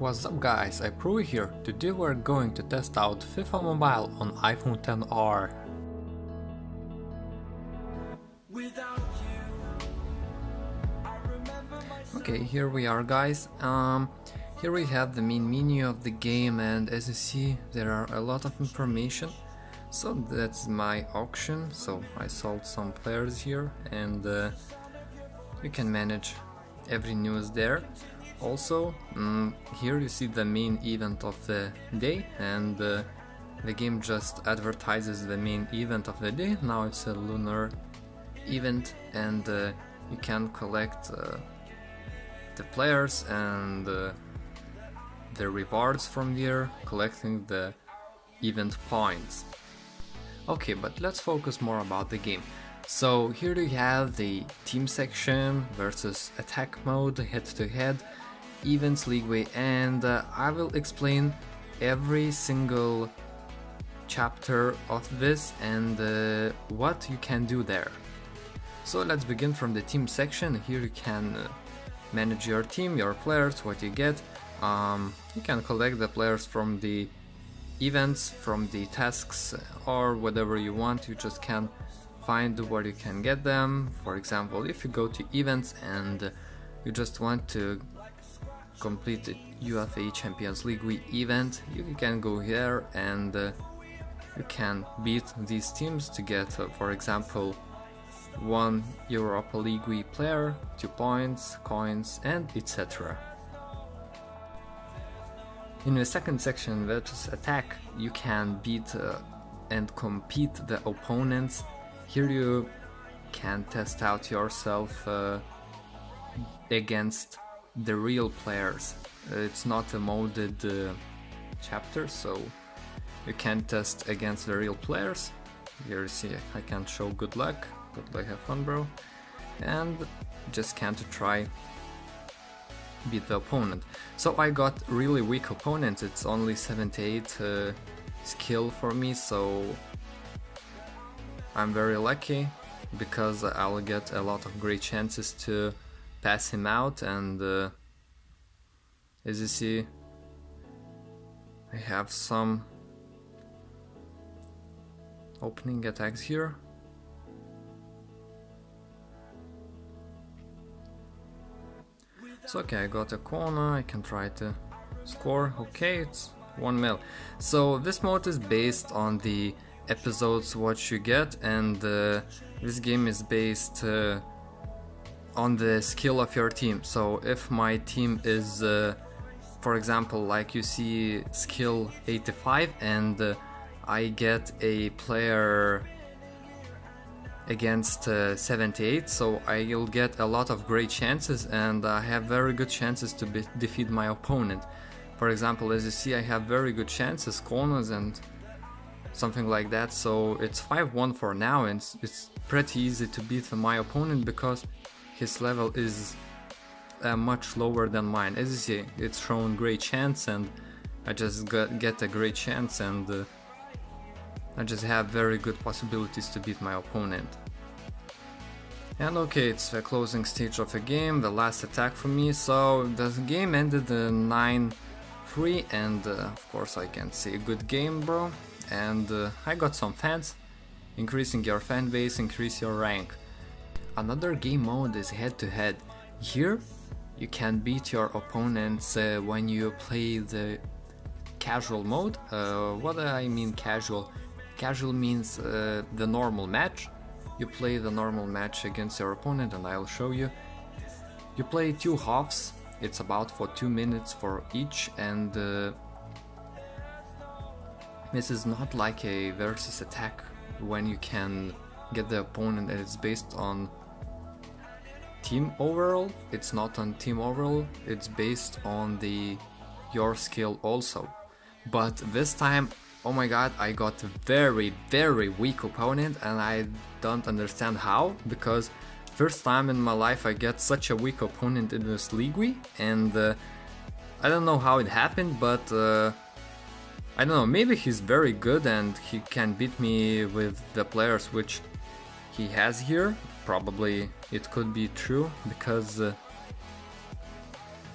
What's up guys, I Pro here. Today we're going to test out FIFA Mobile on iPhone XR. Okay, here we are guys. Here we have the main menu of the game, and as you see there are a lot of information. So that's my auction, so I sold some players here, and you can manage every news there. Also, here you see the main event of the day, and the game just advertises the main event of the day. Now it's a lunar event, and you can collect the players and the rewards from here, collecting the event points. Okay, but let's focus more about the game. So here you have the team section versus attack mode, head-to-head, events, leagueway, and I will explain every single chapter of this and what you can do there. So let's begin from the team section. Here you can manage your team, your players, what you get. You can collect the players from the events, from the tasks, or whatever you want. You just can find where you can get them. For example, if you go to events and you just want to complete the UEFA Champions League event, you can go here and you can beat these teams to get, for example, 1 Europa League player, 2 points, coins, and etc. In the second section, versus attack, you can beat and compete the opponents. Here you can test out yourself against the real players. It's not a modded chapter, so you can test against the real players. Here you see I can show good luck, have fun bro, and just can't try beat the opponent. So I got really weak opponents. It's only 78 skill for me, so I'm very lucky because I'll get a lot of great chances to pass him out, and as you see I have some opening attacks here. So okay, I got a corner, I can try to score. Okay, it's 1 mil. So this mode is based on the episodes what you get, and this game is based on the skill of your team. So if my team is for example, like you see skill 85, and I get a player against 78, so I'll get a lot of great chances, and I have very good chances to defeat my opponent. For example, as you see, I have very good chances, corners and something like that. So it's 5-1 for now, and it's pretty easy to beat my opponent because his level is much lower than mine. As you see, it's shown great chance, and I just get a great chance, and I just have very good possibilities to beat my opponent. And okay, it's the closing stage of the game, the last attack for me. So the game ended 9-3, and of course I can say good game bro, and I got some fans. Increasing your fan base, increase your rank. Another game mode is head-to-head. Here you can beat your opponents when you play the casual mode. What do I mean casual? Casual means the normal match. You play the normal match against your opponent, and I'll show you. You play 2 halves, it's about for 2 minutes for each, and this is not like a versus attack when you can get the opponent, and it's based on team overall. It's not on team overall, it's based on your skill also. But this time, oh my god, I got a very weak opponent, and I don't understand how, because first time in my life I get such a weak opponent in this league, and I don't know how it happened, but I don't know, maybe he's very good and he can beat me with the players which he has here. Probably it could be true, because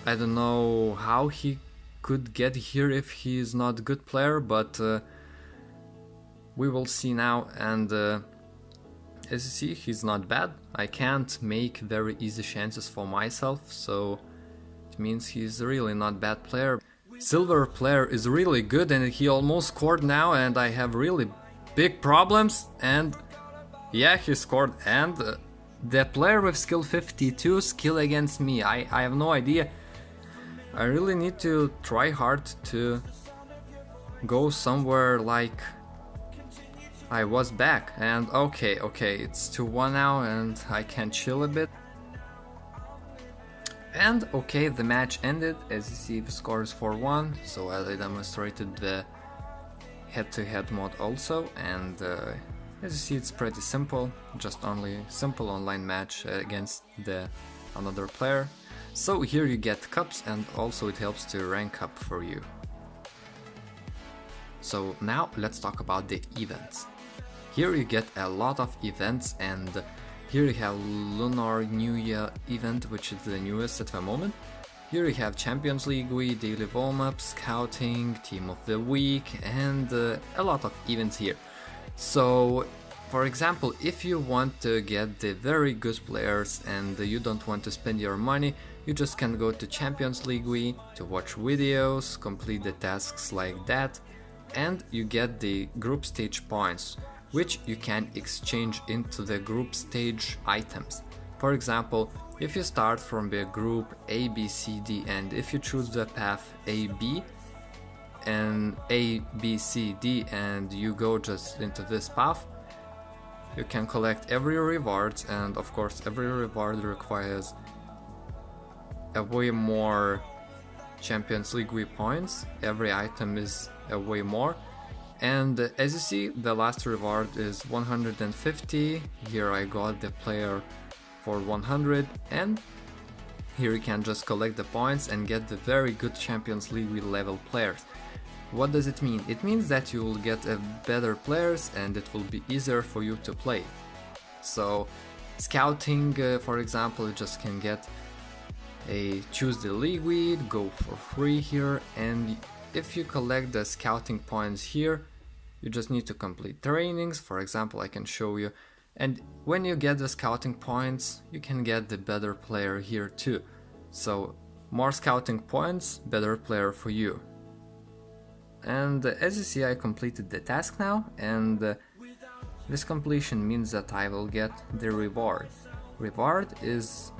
I don't know how he could get here if he is not a good player, but we will see now. And as you see, he's not bad. I can't make very easy chances for myself, so it means he's really not bad player. Silver player is really good, and he almost scored now, and I have really big problems. And yeah, he scored. And the player with skill 52 skill against me. I have no idea. I really need to try hard to go somewhere like I was back. And okay, it's 2-1 now, and I can chill a bit. And okay, the match ended. As you see, the score is 4-1. So as I demonstrated the head-to-head mode also, and as you see, it's pretty simple, just only simple online match against another player. So here you get cups, and also it helps to rank up for you. So now let's talk about the events. Here you get a lot of events, and here you have Lunar New Year event, which is the newest at the moment. Here you have Champions League Week, Daily Warm-Up, Scouting, Team of the Week, and a lot of events here. So, for example, if you want to get the very good players and you don't want to spend your money, you just can go to Champions League Week to watch videos, complete the tasks like that, and you get the group stage points, which you can exchange into the group stage items. For example, if you start from the group A, B, C, D, and if you choose the path A, B, and A, B, C, D, and you go just into this path, you can collect every reward, and of course every reward requires a way more Champions League Week points. Every item is a way more. And as you see, the last reward is 150. Here I got the player for 100, and here you can just collect the points and get the very good Champions League level players. What does it mean? It means that you will get better players, and it will be easier for you to play. So scouting, for example, you just can get choose the league weed, go for free here, and if you collect the scouting points here, you just need to complete trainings. For example, I can show you, and when you get the scouting points, you can get the better player here too. So more scouting points, better player for you. And as you see, I completed the task now, and this completion means that I will get the reward. Reward is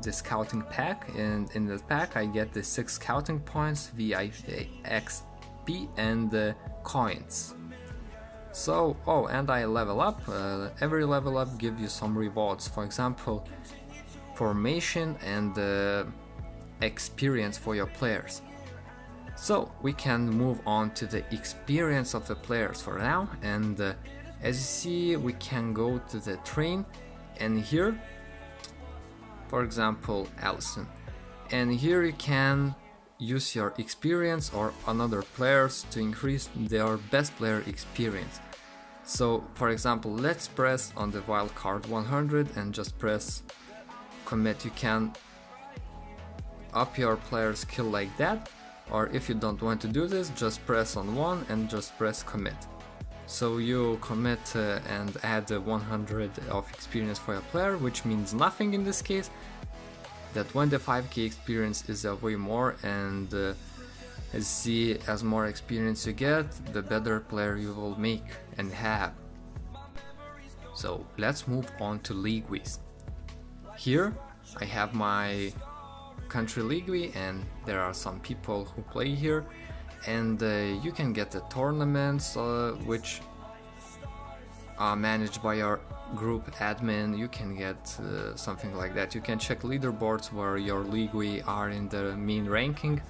the scouting pack, and in the pack I get the 6 scouting points, VIXP, and coins. So, and I level up. Every level up gives you some rewards. For example, formation and experience for your players. So we can move on to the experience of the players for now, and as you see, we can go to the train, and here, for example, Allison, and here you can use your experience or another players to increase their best player experience. So for example, let's press on the wildcard 100 and just press commit. You can up your player skill like that, or if you don't want to do this, just press on 1 and just press commit. So you commit and add 100 of experience for your player, which means nothing in this case. That 25k experience is way more, and as you see, as more experience you get, the better player you will make and have. So let's move on to League Weeks. Here I have my country league, and there are some people who play here, and you can get the tournaments which are managed by your group admin. You can get something like that. You can check leaderboards where your league are in the main ranking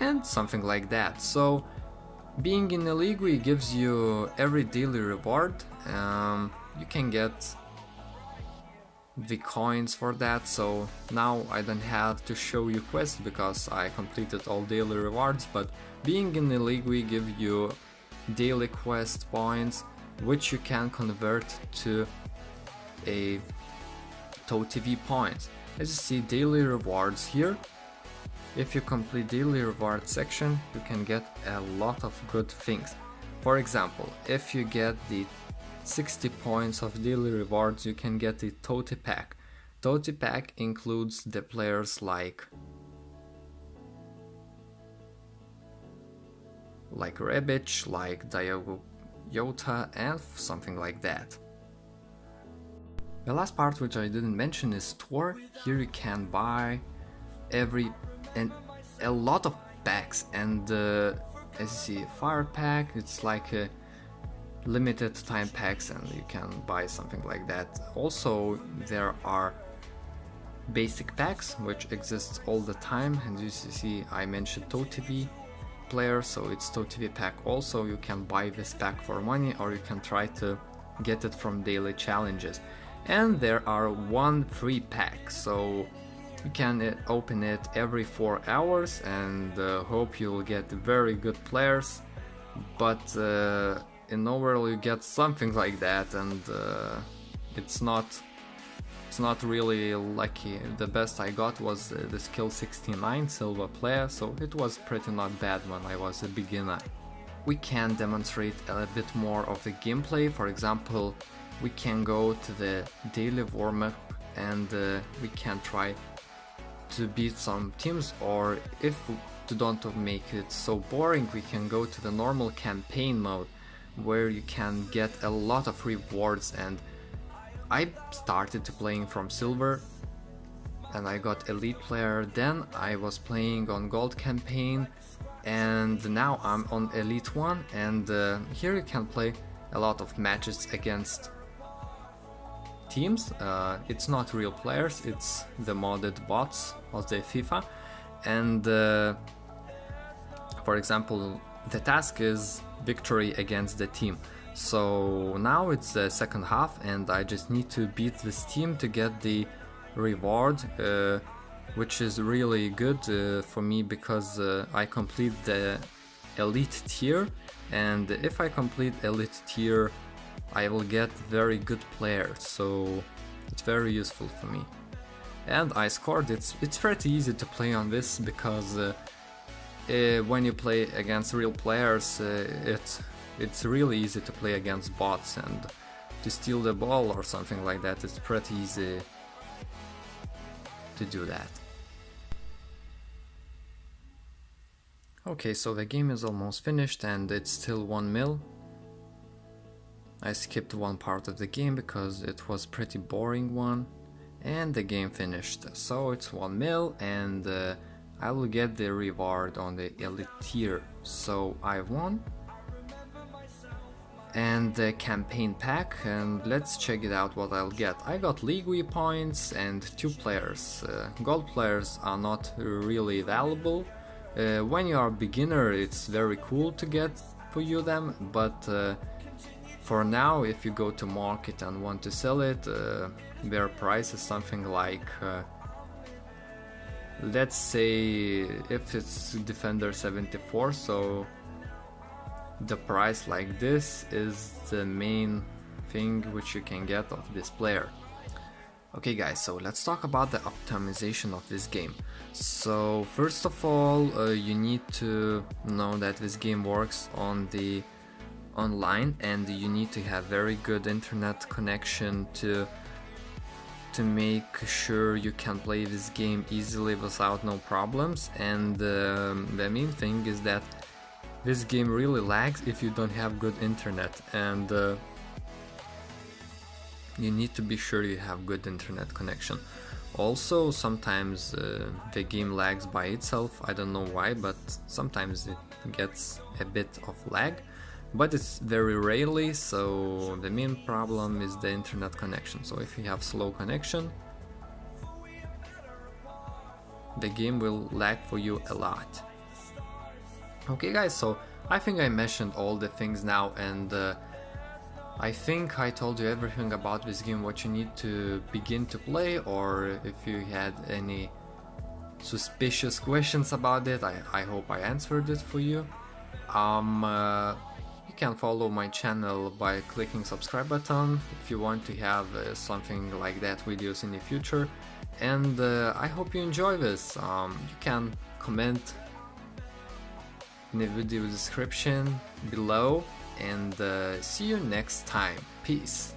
and something like that. So being in a league gives you every daily reward. You can get the coins for that, so now I don't have to show you quests because I completed all daily rewards, but being in the league we give you daily quest points which you can convert to a TOTV points. As you see, daily rewards here, if you complete daily reward section, you can get a lot of good things. For example, if you get the 60 points of daily rewards, you can get the Tote Pack. Tote Pack includes the players like Rebic, like Diogo Jota, and something like that. The last part which I didn't mention is store. Here you can buy a lot of packs, and as you see, fire pack, it's like a limited time packs and you can buy something like that. Also there are basic packs which exists all the time, and you see I mentioned ToTV player, so it's ToTV pack. Also you can buy this pack for money, or you can try to get it from daily challenges. And there are one free pack, so you can open it every 4 hours and hope you'll get very good players, but in overall you get something like that, and it's not really lucky. The best I got was the skill 69 silver player, so it was pretty not bad when I was a beginner. We can demonstrate a bit more of the gameplay. For example, we can go to the daily warm-up and we can try to beat some teams, or if to don't make it so boring, we can go to the normal campaign mode where you can get a lot of rewards. And I started playing from silver and I got elite player, then I was playing on gold campaign, and now I'm on elite 1, and here you can play a lot of matches against teams. It's not real players, it's the modded bots of the FIFA, and for example the task is victory against the team. So now it's the second half and I just need to beat this team to get the reward, which is really good for me because I complete the elite tier, and if I complete elite tier I will get very good players, so it's very useful for me. And I scored. It's pretty easy to play on this because when you play against real players, it's really easy to play against bots, and to steal the ball or something like that, it's pretty easy to do that. Okay, so the game is almost finished and it's still 1-0. I skipped one part of the game because it was pretty boring one, and the game finished. So it's 1-0 and I will get the reward on the elite tier. So I won. And the campaign pack, and let's check it out what I'll get. I got League Wii points and 2 players. Gold players are not really valuable. When you are a beginner it's very cool to get for you them, but for now if you go to market and want to sell it, their price is something like let's say if it's Defender 74, so the price like this is the main thing which you can get of this player. Okay guys, so let's talk about the optimization of this game. So first of all, you need to know that this game works on the online, and you need to have very good internet connection to make sure you can play this game easily without no problems. And the main thing is that this game really lags if you don't have good internet, and you need to be sure you have good internet connection. Also, sometimes the game lags by itself, I don't know why, but sometimes it gets a bit of lag, but it's very rarely, so the main problem is the internet connection. So if you have slow connection, the game will lag for you a lot. Okay guys, so I think I mentioned all the things now, and I think I told you everything about this game, what you need to begin to play, or if you had any suspicious questions about it, I hope I answered it for you. You can follow my channel by clicking subscribe button if you want to have something like that videos in the future. and I hope you enjoy this. You can comment in the video description below, and see you next time. Peace.